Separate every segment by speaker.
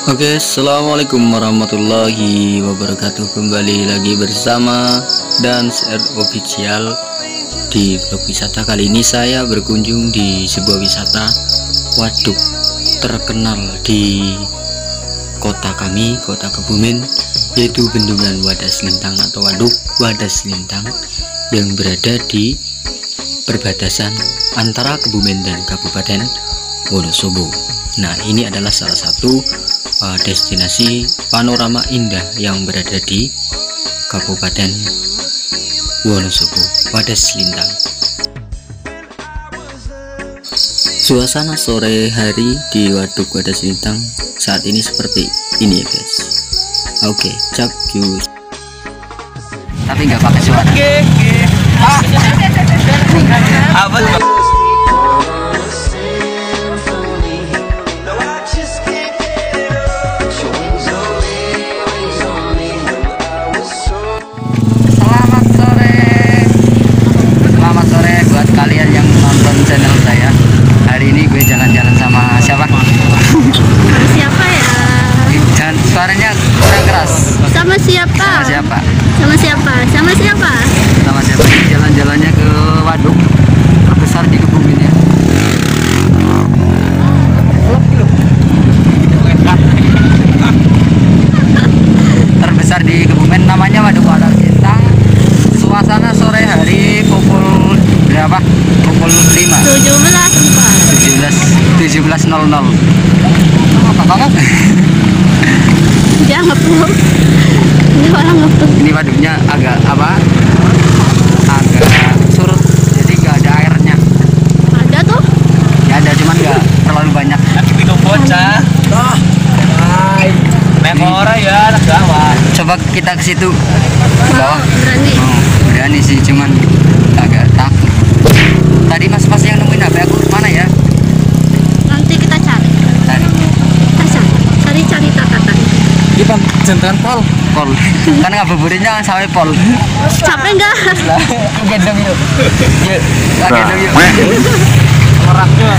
Speaker 1: Oke, assalamualaikum warahmatullahi wabarakatuh. Kembali lagi bersama Dance Air Official di vlog wisata. Kali ini saya berkunjung di sebuah wisata waduk terkenal di kota kami, kota Kebumen, yaitu Bendungan Wadas Lintang atau Waduk Wadas Lintang yang berada di perbatasan antara Kebumen dan Kabupaten Wonosobo. Nah, ini adalah salah satu destinasi panorama indah yang berada di Kabupaten Wonosobo, Wadas Lintang. Suasana sore hari di Waduk Wadas Lintang saat ini seperti ini ya guys. Oke, cap jus. Tapi nggak pakai suara. Apa tuh? Kalian yang nonton channel saya, hari ini gue jalan-jalan sama siapa?
Speaker 2: Sama siapa ya?
Speaker 1: Jangan, suaranya kurang keras.
Speaker 2: Sama siapa?
Speaker 1: Sama siapa?
Speaker 2: Sama siapa? Sama siapa?
Speaker 1: Sama siapa? Ini jalan-jalannya ke waduk terbesar di Kebumen ya. Terbesar di Kebumen, namanya Waduk Wadas Lintang. Suasana sore hari pukul berapa? Pukul 5. 17.00. Apa banget?
Speaker 2: Dia ngepuk. Ini orang ngepuk.
Speaker 1: Ini waduknya agak apa? Agak surut, jadi nggak ada airnya.
Speaker 2: Ada tuh?
Speaker 1: Ya ada, cuman nggak terlalu banyak.
Speaker 3: Itu bocah. Mekora ya, anak gawat.
Speaker 1: Coba kita ke situ, ke bawah.
Speaker 2: Berani.
Speaker 1: Oh, berani sih, cuman agak takut. Tadi mas-mas yang nemuin HP aku mana ya?
Speaker 2: Nanti kita cari. Cari tatatan.
Speaker 3: Ini pan jantan pol.
Speaker 1: Pol. Kan ngabuburitnya sampai pol.
Speaker 2: Capek enggak?
Speaker 1: Gendong yuk. Yuk, gendong yuk.
Speaker 3: Meraknya.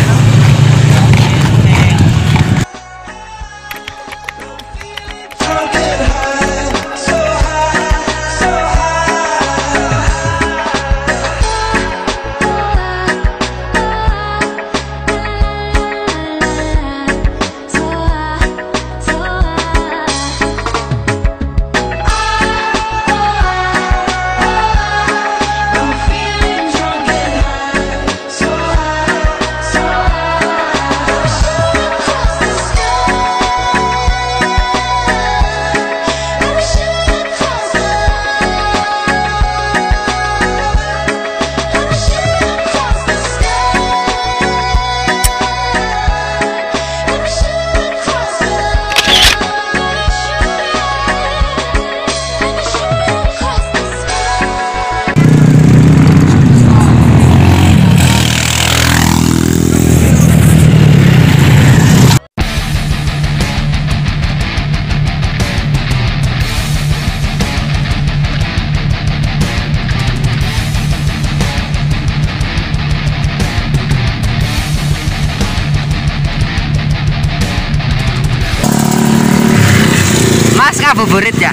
Speaker 1: Mas ngabuburit ya?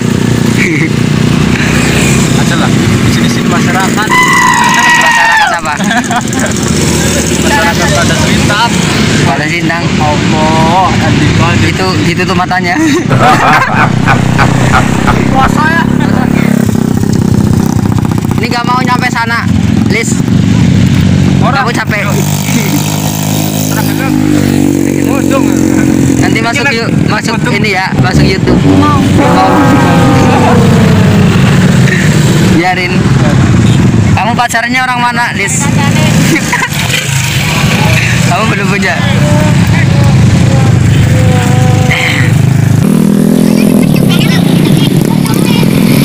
Speaker 3: Aja lah. Sini-sini masyarakat.
Speaker 1: Masyarakat apa?
Speaker 3: Masyarakat Wadas Lintang.
Speaker 1: Wadas Lintang.
Speaker 3: Allah,
Speaker 1: Itu tuh matanya.
Speaker 3: puasa ya.
Speaker 1: Ini nggak mau nyampe sana, Lis. Aku capek. Nanti masuk yuk, masuk ini ya, masuk YouTube. Mau. Biarin. Kamu pacarnya orang mana, Lis? Kamu belum punya.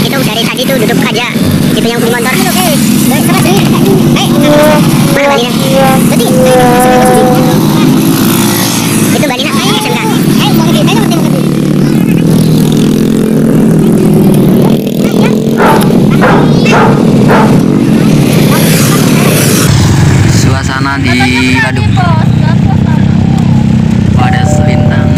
Speaker 4: Itu dari tadi tuh duduk aja. Itu yang punya motor. Mana Balina? Berarti itu Balina SMK.
Speaker 1: Suasana di Waduk Wadas Lintang.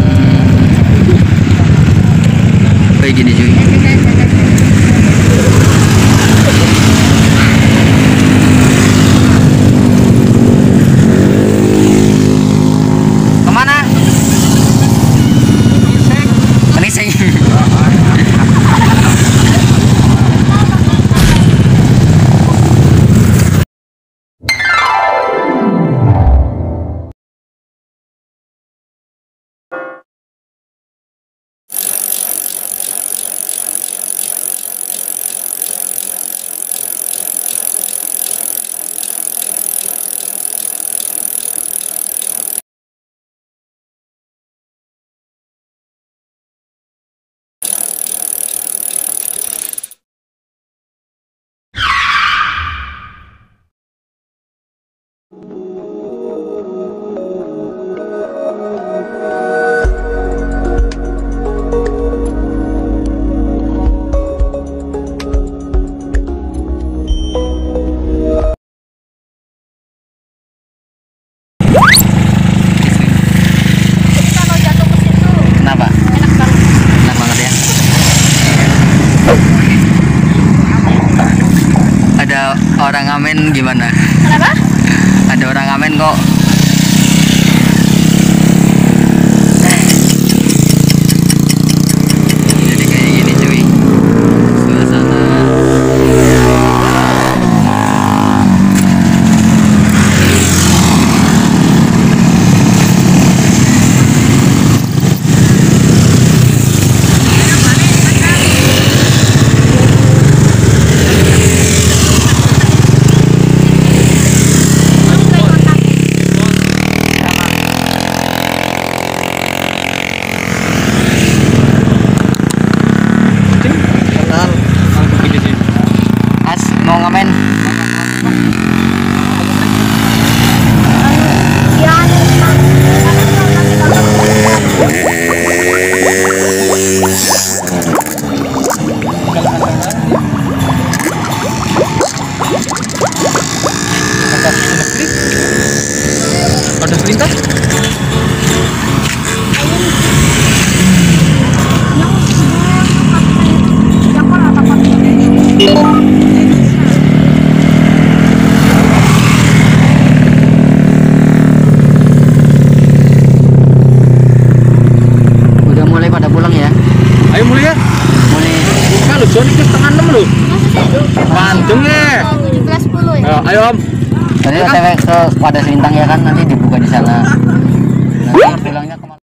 Speaker 1: Orang ngamen gimana?
Speaker 2: Kenapa?
Speaker 1: Ada orang ngamen kok. Jadi kayak gini cuy. Suasana. As mau ngamen.
Speaker 3: Ada selintas?
Speaker 1: Udah mulai pada pulang ya?
Speaker 3: Ayo mulai ya.
Speaker 1: Mulai.
Speaker 3: Buka lu, Joni ke setengah 6 lu. Pantung ya.
Speaker 2: 17.10 ya.
Speaker 3: Ayo Om.
Speaker 1: Tadi OTW ke Wadas Lintang ya kan, nanti dibuka di sana. Nanti pulangnya kemana?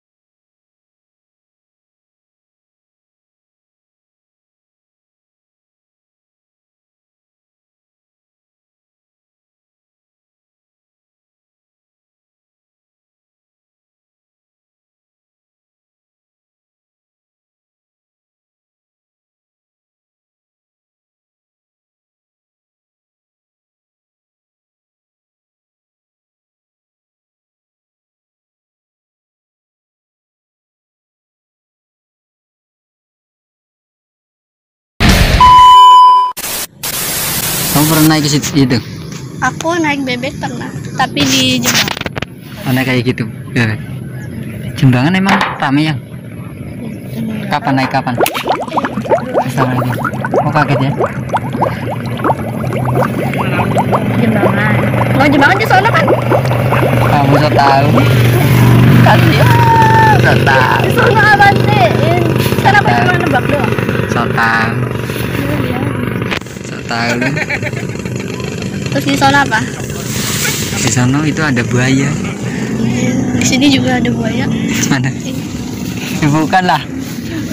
Speaker 1: Kamu pernah naik ke situ itu?
Speaker 2: Aku naik bebek pernah, tapi di Jepang.
Speaker 1: Mana kayak gitu? Ya. Jembangan emang rame ya? Kapan naik kapan? Sama lagi. Oh kaget ya?
Speaker 2: Jembangan. Mau Jembangan di sana kan?
Speaker 1: Kamu so tahu? Kali ya, so tahu.
Speaker 2: Di sana apa sih? Kan aku cuma nebak doang.
Speaker 1: So tahu. So tahu.
Speaker 2: Terus di sana apa?
Speaker 1: Di sana itu ada buaya.
Speaker 2: Di sini juga ada buaya.
Speaker 1: Mana? Ya, bukan lah.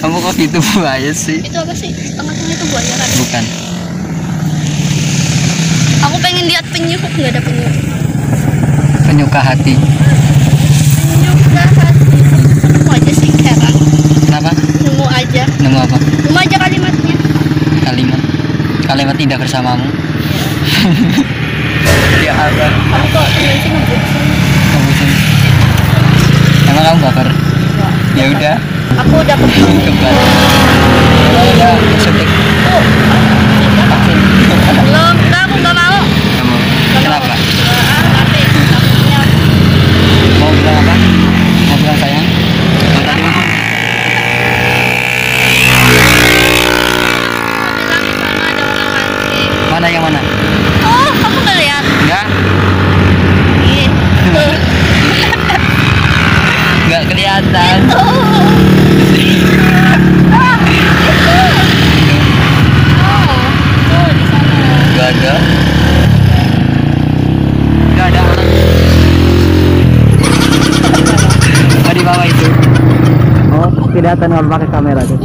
Speaker 1: Kamu kok gitu buaya sih?
Speaker 2: Itu apa sih? Setengah-setengah itu buaya kan?
Speaker 1: Bukan.
Speaker 2: Aku pengen lihat penyu, nggak ada penyu.
Speaker 1: Penyuka hati.
Speaker 2: Penyu nggak hati. Nemu aja sih heran.
Speaker 1: Kenapa?
Speaker 2: Nemu aja.
Speaker 1: Nemu apa?
Speaker 2: Nemu aja kalimatnya.
Speaker 1: Kalimat tidak bersamamu. Ya apa?
Speaker 2: Kamu kok temen sih ngebut sih?
Speaker 1: Ngebutin. Emang kamu baper? Ya udah.
Speaker 2: Aku udah kebun.
Speaker 1: Kembali. Ya udah, suntik. Vaksin.
Speaker 2: Belum, enggak, aku nggak mau.
Speaker 1: Kamu kenapa?
Speaker 2: Tapi takutnya
Speaker 1: Mau bilang apa? Mau bilang sayang? Oh, tadi
Speaker 2: bilang di sana ada orang mancing.
Speaker 1: mana yang mana?
Speaker 2: Oh, kamu nggak lihat?
Speaker 1: Enggak,
Speaker 2: Gitu.
Speaker 1: enggak kelihatan.
Speaker 2: Tuh di sana.
Speaker 1: Enggak ada. Enggak ada orang. Oh, di bawah itu. Oh, kelihatan kalau pakai kamera tuh.